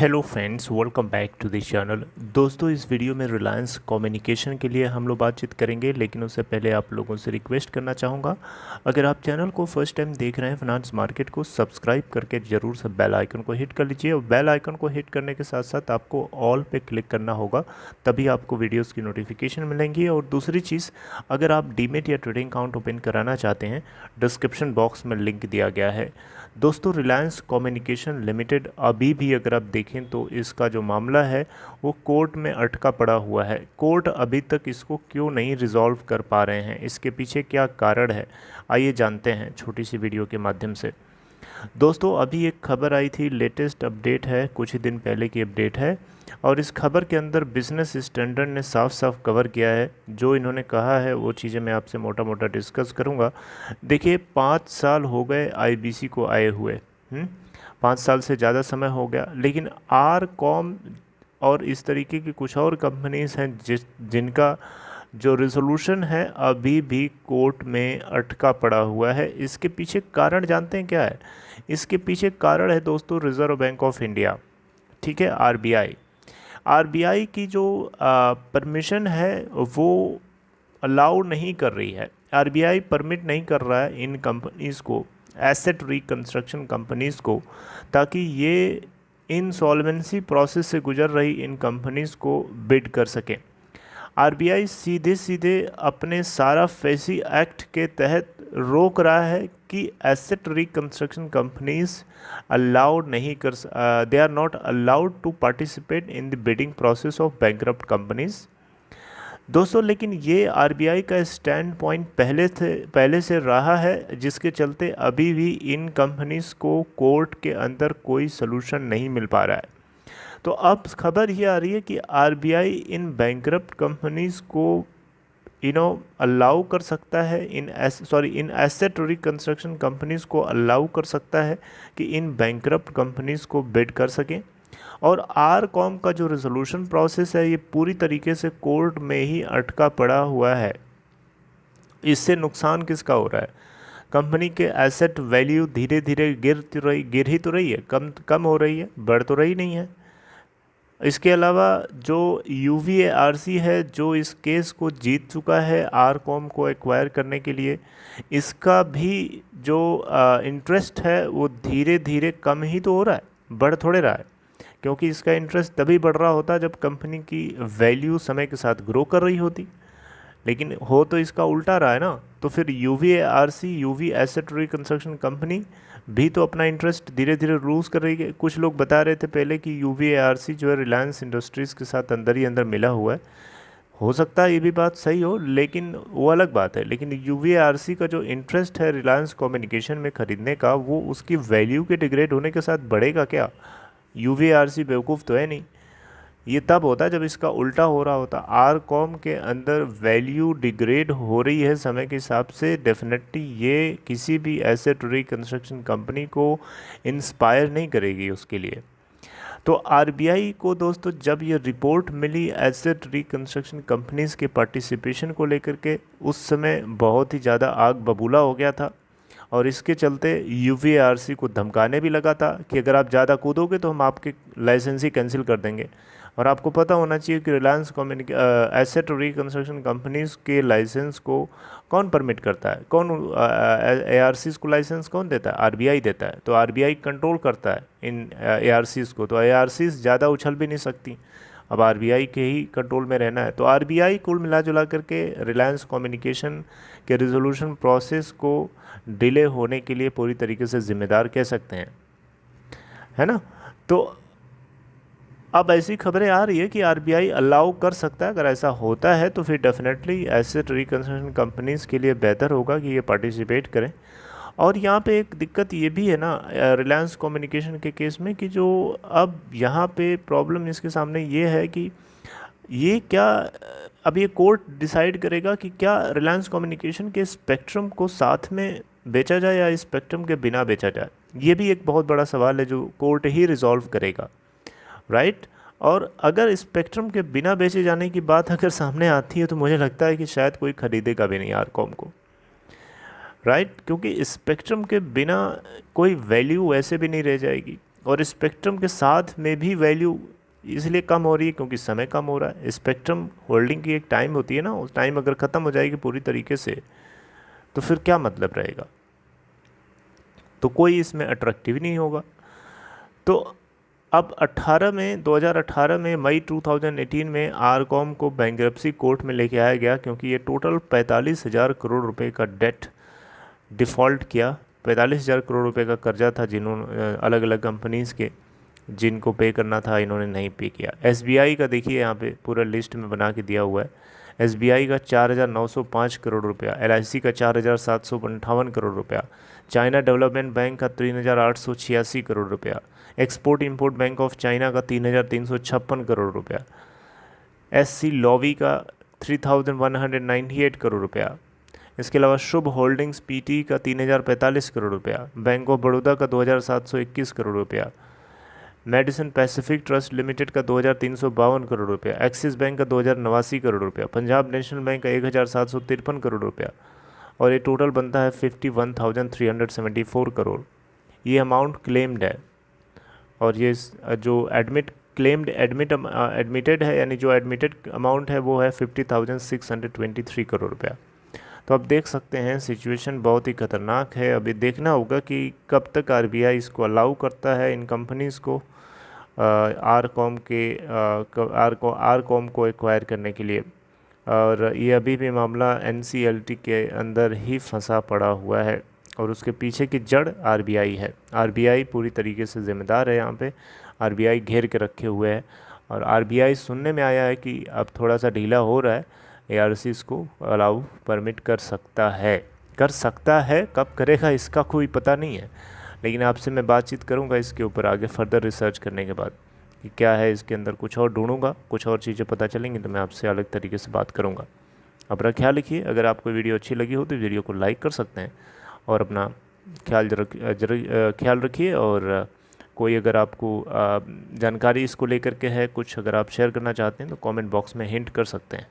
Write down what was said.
Hello friends, welcome back to this channel. दोस्तों, इस video में रिलायंस कम्युनिकेशन के लिए हम लोग बातचीत करेंगे, लेकिन उससे पहले आप लोगों से रिक्वेस्ट करना चाहूँगा, अगर आप चैनल को फर्स्ट टाइम देख रहे हैं फाइनेंस मार्केट को सब्सक्राइब करके ज़रूर से बेल आइकन को हिट कर लीजिए। और बेल आइकन को हिट करने के साथ साथ आपको ऑल पे क्लिक करना होगा, तभी आपको वीडियोज़ की नोटिफिकेशन मिलेंगी। और दूसरी चीज़, अगर आप डीमेट या ट्रेडिंग अकाउंट ओपन कराना चाहते हैं, डिस्क्रिप्शन बॉक्स में लिंक दिया गया है। दोस्तों, रिलायंस कम्युनिकेशन लिमिटेड अभी भी अगर आप देखें तो इसका जो मामला है वो कोर्ट में अटका पड़ा हुआ है। कोर्ट अभी तक इसको क्यों नहीं रिजॉल्व कर पा रहे हैं, इसके पीछे क्या कारण है, आइए जानते हैं छोटी सी वीडियो के माध्यम से। दोस्तों, अभी एक खबर आई थी, लेटेस्ट अपडेट है, कुछ ही दिन पहले की अपडेट है। और इस खबर के अंदर बिजनेस स्टैंडर्ड ने साफ साफ कवर किया है। जो इन्होंने कहा है वो चीज़ें मैं आपसे मोटा मोटा डिस्कस करूंगा। देखिए, 5 साल हो गए आईबीसी को आए हुए, 5 साल से ज़्यादा समय हो गया, लेकिन आर कॉम और इस तरीके की कुछ और कंपनीज हैं जिनका जो रिजोल्यूशन है अभी भी कोर्ट में अटका पड़ा हुआ है। इसके पीछे कारण जानते हैं क्या है? इसके पीछे कारण है दोस्तों रिज़र्व बैंक ऑफ इंडिया, ठीक है, आरबीआई। आरबीआई की जो परमिशन है वो अलाउ नहीं कर रही है। आरबीआई परमिट नहीं कर रहा है इन कंपनीज़ को, एसेट रिकंस्ट्रक्शन कंपनीज़ को, ताकि ये इंसॉल्वेंसी प्रोसेस से गुजर रही इन कंपनीज़ को बिड कर सकें। आरबीआई सीधे सीधे अपने सारा फैसी एक्ट के तहत रोक रहा है कि एसेट रिकंस्ट्रक्शन कंपनीज अलाउड नहीं कर, they are not allowed to participate in the bidding process of bankrupt companies. दोस्तों, लेकिन ये आरबीआई का स्टैंड पॉइंट पहले से रहा है, जिसके चलते अभी भी इन कंपनीज को कोर्ट के अंदर कोई सलूशन नहीं मिल पा रहा है। तो अब खबर ये आ रही है कि आरबीआई इन बैंकरप्ट कंपनीज को अलाउ कर सकता है, इन एसेट रिकंस्ट्रक्शन कंपनीज को अलाउ कर सकता है कि इन बैंकरप्ट कंपनीज को बिड कर सकें। और आर कॉम का जो रेजोल्यूशन प्रोसेस है ये पूरी तरीके से कोर्ट में ही अटका पड़ा हुआ है। इससे नुकसान किसका हो रहा है? कंपनी के एसेट वैल्यू धीरे धीरे गिर ही तो रही है, कम हो रही है, बढ़ तो रही नहीं है। इसके अलावा जो यूवीएआरसी है, जो इस केस को जीत चुका है आर कॉम को एक्वायर करने के लिए, इसका भी जो इंटरेस्ट है वो धीरे धीरे कम ही तो हो रहा है, बढ़ थोड़े रहा है। क्योंकि इसका इंटरेस्ट तभी बढ़ रहा होता जब कंपनी की वैल्यू समय के साथ ग्रो कर रही होती, लेकिन हो तो इसका उल्टा रहा है ना। तो फिर यूवीएआरसी, यूवी एसेट रिकंस्ट्रक्शन कंपनी भी तो अपना इंटरेस्ट धीरे धीरे लूज़ कर रही है। कुछ लोग बता रहे थे पहले कि यूवीएआरसी जो है रिलायंस इंडस्ट्रीज़ के साथ अंदर ही अंदर मिला हुआ है। हो सकता है ये भी बात सही हो, लेकिन वो अलग बात है। लेकिन यूवीएआरसी का जो इंटरेस्ट है रिलायंस कम्युनिकेशन में ख़रीदने का, वो उसकी वैल्यू के डिग्रेड होने के साथ बढ़ेगा क्या? यूवीएआरसी बेवकूफ़ तो है नहीं। ये तब होता है जब इसका उल्टा हो रहा होता। आर कॉम के अंदर वैल्यू डिग्रेड हो रही है समय के हिसाब से, डेफिनेटली ये किसी भी एसेट रिकंस्ट्रक्शन कंपनी को इंस्पायर नहीं करेगी उसके लिए। तो आरबीआई को दोस्तों जब ये रिपोर्ट मिली एसेट रिकंस्ट्रक्शन कंपनीज़ के पार्टिसिपेशन को लेकर के, उस समय बहुत ही ज़्यादा आग बबूला हो गया था। और इसके चलते यूवीआरसी को धमकाने भी लगा था कि अगर आप ज़्यादा कूदोगे तो हम आपके लाइसेंस ही कैंसिल कर देंगे। और आपको पता होना चाहिए कि रिलायंस एसेट रिकंस्ट्रक्शन कंपनीज़ के लाइसेंस को कौन परमिट करता है, कौन एआरसीज़ को लाइसेंस कौन देता है? आरबीआई देता है। तो आरबीआई कंट्रोल करता है इन एआरसीज़ को, तो एआरसीज़ ज़्यादा उछल भी नहीं सकती, अब आरबीआई के ही कंट्रोल में रहना है। तो आरबीआई कुल मिला जुला करके रिलायंस कम्युनिकेशन के रिजोल्यूशन प्रोसेस को डिले होने के लिए पूरी तरीके से जिम्मेदार कह सकते हैं, है ना। तो अब ऐसी खबरें आ रही है कि आरबीआई अलाउ कर सकता है। अगर ऐसा होता है तो फिर डेफिनेटली एसेट रिकंस्ट्रक्शन कंपनीज़ के लिए बेहतर होगा कि ये पार्टिसिपेट करें। और यहाँ पे एक दिक्कत ये भी है ना रिलायंस कम्युनिकेशन के केस में, कि जो अब यहाँ पे प्रॉब्लम इसके सामने ये है कि ये क्या, अब ये कोर्ट डिसाइड करेगा कि क्या रिलायंस कम्युनिकेशन के स्पेक्ट्रम को साथ में बेचा जाए या स्पेक्ट्रम के बिना बेचा जाए। ये भी एक बहुत बड़ा सवाल है जो कोर्ट ही रिजॉल्व करेगा, राइट। और अगर स्पेक्ट्रम के बिना बेचे जाने की बात अगर सामने आती है तो मुझे लगता है कि शायद कोई खरीदेगा भी नहीं आरकॉम को, राइट। क्योंकि स्पेक्ट्रम के बिना कोई वैल्यू वैसे भी नहीं रह जाएगी। और स्पेक्ट्रम के साथ में भी वैल्यू इसलिए कम हो रही है क्योंकि समय कम हो रहा है। स्पेक्ट्रम होल्डिंग की एक टाइम होती है ना, उस टाइम अगर ख़त्म हो जाएगी पूरी तरीके से तो फिर क्या मतलब रहेगा, तो कोई इसमें अट्रैक्टिव नहीं होगा। तो अब 2018 में मई 2018 में आरकॉम को बैंक्रप्सी कोर्ट में लेके आया गया क्योंकि ये टोटल 45,000 करोड़ रुपए का डेट डिफ़ॉल्ट किया। 45,000 करोड़ रुपए का कर्जा था जिन्होंने अलग अलग कंपनीज़ के, जिनको पे करना था इन्होंने नहीं पे किया। एसबीआई का देखिए यहाँ पे पूरा लिस्ट में बना के दिया हुआ है। एसबीआई का 4,905 करोड़ रुपया, एलआईसी का 4,758 करोड़ रुपया, चाइना डेवलपमेंट बैंक का 3,886 करोड़ रुपया, export import bank of China का 3,356 करोड़ रुपया, एससी लॉवी का 3,198 करोड़ रुपया, इसके अलावा शुभ होल्डिंग्स पीटी का 3,045 करोड़ रुपया, बैंक ऑफ बड़ौदा का 2,721 करोड़ रुपया, मेडिसिन पैसिफिक ट्रस्ट लिमिटेड का 2,352 करोड़ रुपया, एक्सिस बैंक का 2,089 करोड़ रुपया, पंजाब नेशनल बैंक का 1,753 करोड़ रुपया, और ये टोटल बनता है 51,374 करोड़। ये अमाउंट क्लेम्ड है, और ये जो एडमिटेड है, यानी जो एडमिटेड अमाउंट है वो है 50,623 करोड़ रुपया। तो आप देख सकते हैं सिचुएशन बहुत ही ख़तरनाक है। अभी देखना होगा कि कब तक आरबीआई इसको अलाउ करता है इन कंपनीज़ को आरकॉम को एक्वायर करने के लिए। और ये अभी भी मामला एनसीएलटी के अंदर ही फंसा पड़ा हुआ है और उसके पीछे की जड़ आरबीआई है। आरबीआई पूरी तरीके से ज़िम्मेदार है यहाँ पे। आरबीआई घेर के रखे हुए है और आरबीआई सुनने में आया है कि अब थोड़ा सा ढीला हो रहा है, एआरसीज़ को अलाउ परमिट कर सकता है। कब करेगा इसका कोई पता नहीं है, लेकिन आपसे मैं बातचीत करूंगा इसके ऊपर आगे फर्दर रिसर्च करने के बाद कि क्या है इसके अंदर, कुछ और ढूंढूंगा, कुछ और चीज़ें पता चलेंगी तो मैं आपसे अलग तरीके से बात करूंगा। अपना ख्याल रखिए। अगर आपको वीडियो अच्छी लगी हो तो वीडियो को लाइक कर सकते हैं और अपना ख्याल रखिए। और कोई अगर आपको जानकारी इसको लेकर के है कुछ, अगर आप शेयर करना चाहते हैं तो कमेंट बॉक्स में हिंट कर सकते हैं।